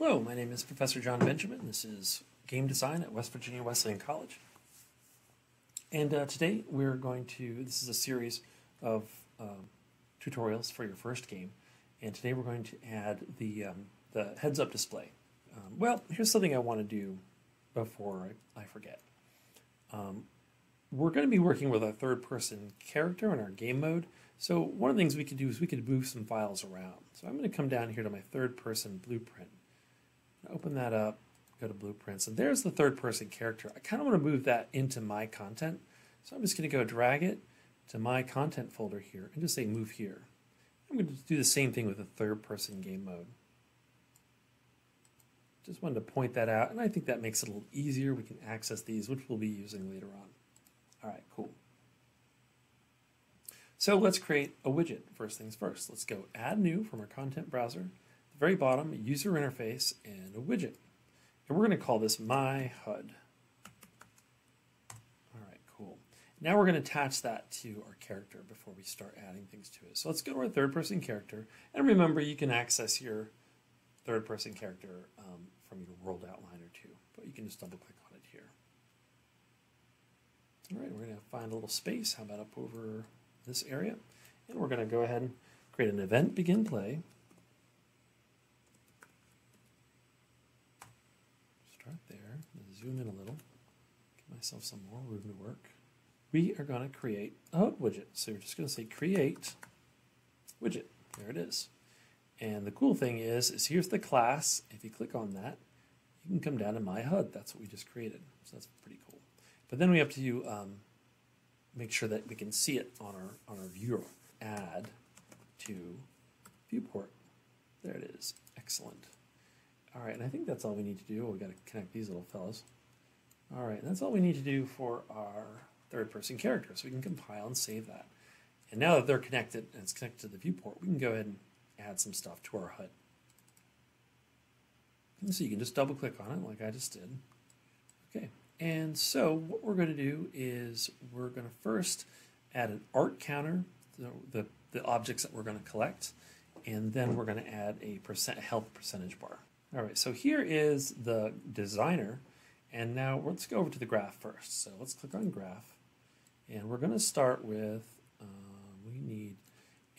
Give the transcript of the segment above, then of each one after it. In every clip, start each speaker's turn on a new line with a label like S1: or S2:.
S1: Hello, my name is Professor John Benjamin. This is Game Design at West Virginia Wesleyan College. And today we're going to, this is a series of tutorials for your first game. And today we're going to add the heads-up display. Well, here's something I want to do before I forget. We're going to be working with a third-person character in our game mode. So one of the things we could do is we could move some files around. So I'm going to come down here to my third-person blueprint. Open that up, go to blueprints, and there's the third-person character. I kind of want to move that into my content. So I'm just going to go drag it to my content folder here and just say move here. I'm going to do the same thing with the third-person game mode. Just wanted to point that out, and I think that makes it a little easier. We can access these, which we'll be using later on. All right, cool. So let's create a widget, first things first. Let's go add new from our content browser. At the very bottom, user interface and a widget. And we're going to call this my HUD. All right, cool. Now we're going to attach that to our character before we start adding things to it. So let's go to our third-person character. And remember, you can access your third-person character from your world outliner too. But you can just double-click on it here. All right, we're going to find a little space. How about up over this area? And we're going to go ahead and create an event begin play. Start there. Zoom in a little. Give myself some more room to work. We are going to create a HUD widget. So we're just going to say create widget. There it is. And the cool thing is here's the class. If you click on that, you can come down to my HUD. That's what we just created. So that's pretty cool. But then we have to make sure that we can see it on our viewer. Add to viewport. There it is. Excellent. All right, and I think that's all we need to do. We got to connect these little fellows. All right, and that's all we need to do for our third-person character. So we can compile and save that. And now that they're connected and it's connected to the viewport, we can go ahead and add some stuff to our HUD. And so you can just double-click on it like I just did. Okay. And so what we're going to do is we're going to first add an art counter, the objects that we're going to collect, and then we're going to add a health percentage bar. All right, so here is the designer, and now let's go over to the graph first. So let's click on graph, and we're going to start with, we need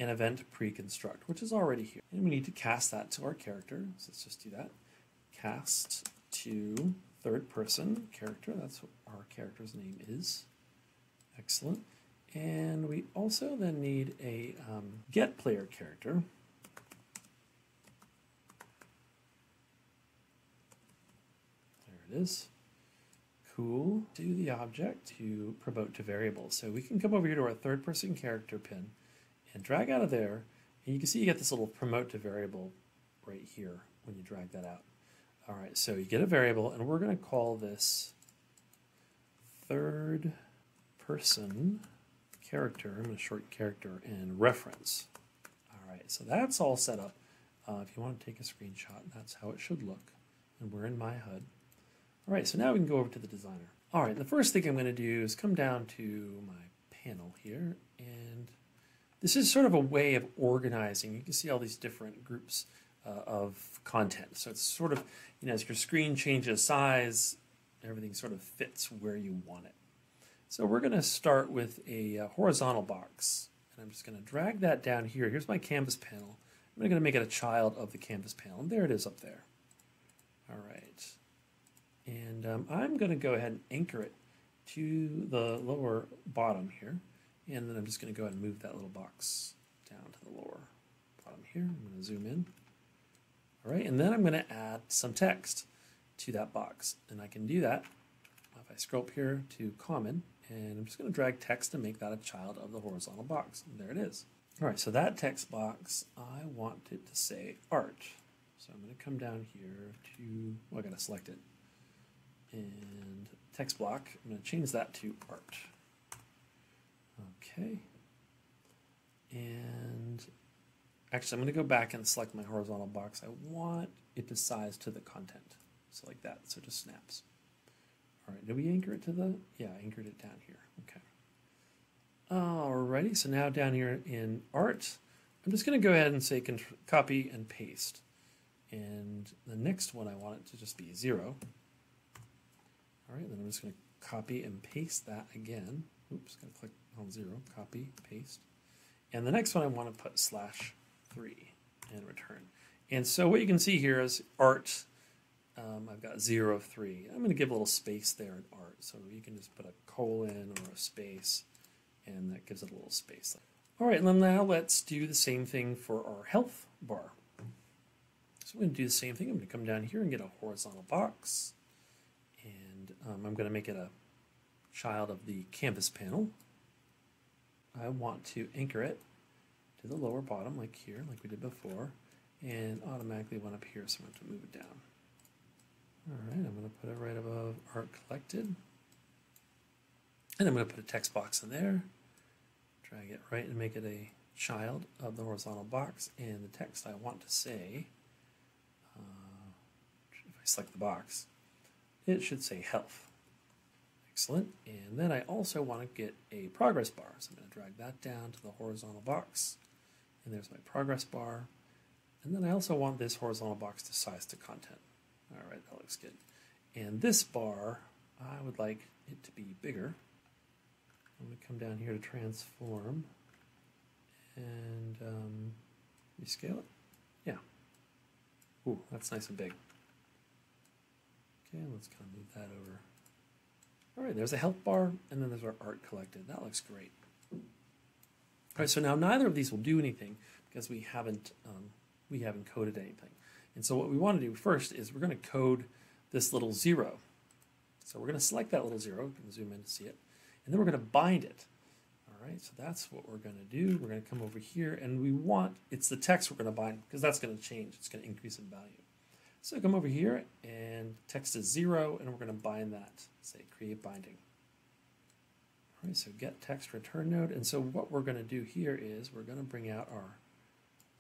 S1: an event pre-construct, which is already here. And we need to cast that to our character, so let's just do that. Cast to third-person character, that's what our character's name is. Excellent. And we also then need a get player character. There it is. Cool. Do the object to promote to variable. So we can come over here to our third-person character pin and drag out of there, and you can see you get this little promote to variable right here when you drag that out. All right, so you get a variable, and we're going to call this third-person character. I'm going to short character and reference. All right, so that's all set up. If you want to take a screenshot, that's how it should look. And we're in my HUD. All right, so now we can go over to the designer. All right, the first thing I'm going to do is come down to my panel here, and this is sort of a way of organizing. You can see all these different groups of content. So it's sort of, as your screen changes size, everything sort of fits where you want it. So we're going to start with a horizontal box. And I'm just going to drag that down here. Here's my canvas panel. I'm going to make it a child of the canvas panel. And there it is up there. All right. And I'm going to go ahead and anchor it to the lower bottom here. And then I'm just going to go ahead and move that little box down to the lower bottom here. I'm going to zoom in. All right, and then I'm going to add some text to that box. And I can do that if I scroll up here to common, and I'm just going to drag text and make that a child of the horizontal box. And there it is. All right, so that text box, I want it to say art. So I'm going to come down here to, well, I got to select it. And text block, I'm going to change that to art. Okay. And actually, I'm going to go back and select my horizontal box. I want it to size to the content. So like that, so it just snaps. All right, did we anchor it to the, yeah, I anchored it down here. Okay. Alrighty, so now down here in art, I'm just going to go ahead and say copy and paste. And the next one I want it to just be 0. All right, then I'm just going to copy and paste that again. Oops, going to click on 0, copy, paste. And the next one I want to put /3 and return. And so what you can see here is art. I've got 0 of 3. I'm going to give a little space there in art. So you can just put a colon or a space, and that gives it a little space. All right, and then now let's do the same thing for our health bar. So I'm going to do the same thing. I'm going to come down here and get a horizontal box. And I'm going to make it a child of the canvas panel. I want to anchor it to the lower bottom, like here, like we did before, and automatically one up here, so I'm going to move it down. All right, I'm going to put it right above art collected. And I'm going to put a text box in there, drag it right and make it a child of the horizontal box, and the text I want to say, if I select the box, it should say health. Excellent. And then I also want to get a progress bar. So I'm going to drag that down to the horizontal box. And there's my progress bar. And then I also want this horizontal box to size to content. All right, that looks good. And this bar, I would like it to be bigger. I'm going to come down here to transform and rescale it. Yeah. Ooh, that's nice and big. Okay, let's kind of move that over. All right, there's a health bar, and then there's our art collected. That looks great. All right, so now neither of these will do anything because we haven't coded anything. And so what we want to do first is we're going to code this little 0. So we're going to select that little 0. You can zoom in to see it. And then we're going to bind it. All right, so that's what we're going to do. We're going to come over here, and we want, it's the text we're going to bind because that's going to change. It's going to increase in value. So come over here, and text is 0, and we're going to bind that. Say create binding. All right, so get text return node. And so what we're going to do here is we're going to bring out our,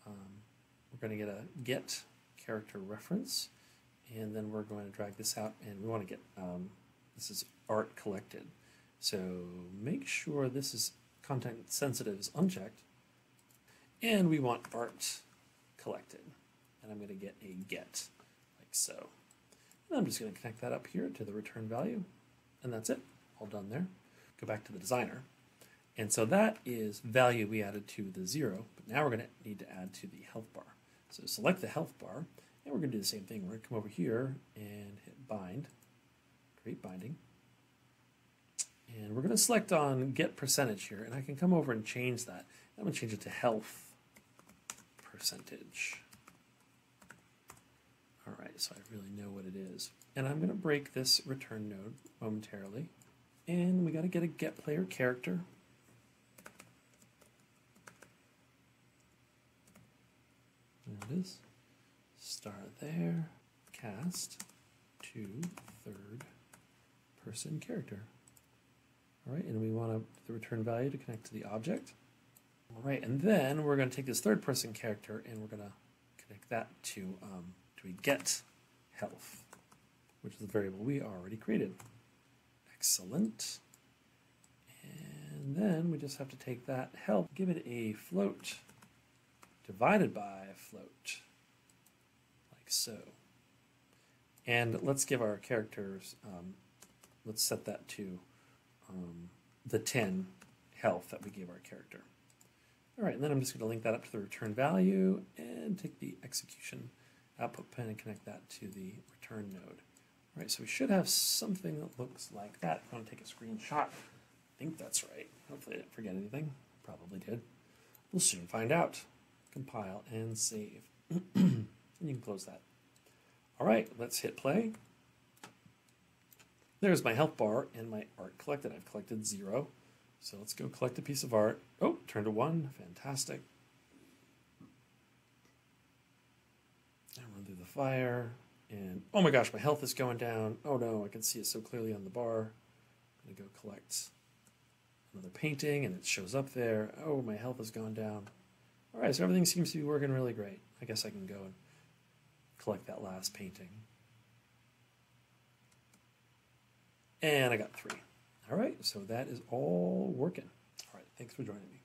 S1: we're going to get a get character reference, and then we're going to drag this out, and we want to get, this is art collected. So make sure this is content sensitive is unchecked, and we want art collected. And I'm going to get a get. So and I'm just going to connect that up here to the return value, and that's it. All done there. Go back to the designer. And so that is value we added to the 0, but now we're going to need to add to the health bar. So select the health bar, and we're going to do the same thing. We're going to come over here and hit bind, create binding. And we're going to select on get percentage here, and I can come over and change that. I'm going to change it to health percentage. All right, so I really know what it is. And I'm going to break this return node momentarily. And we got to get a get player character. There it is. Start there. Cast to third person character. All right, and we want the return value to connect to the object. All right, and then we're going to take this third person character and we're going to connect that to we get health, which is the variable we already created. Excellent. And then we just have to take that health, give it a float divided by a float, like so. And let's give our characters, let's set that to the 10 health that we gave our character. All right, and then I'm just going to link that up to the return value and take the execution output pin and connect that to the return node. All right, so we should have something that looks like that. I'm going to take a screenshot. I think that's right. Hopefully I didn't forget anything. Probably did. We'll soon find out. Compile and save. And you can close that. All right, let's hit play. There's my health bar and my art collected. I've collected 0. So let's go collect a piece of art. Oh, turned to 1. Fantastic. I run through the fire, and oh my gosh, my health is going down. Oh no, I can see it so clearly on the bar. I'm going to go collect another painting, and it shows up there. Oh, my health has gone down. All right, so everything seems to be working really great. I guess I can go and collect that last painting. And I got 3. All right, so that is all working. All right, thanks for joining me.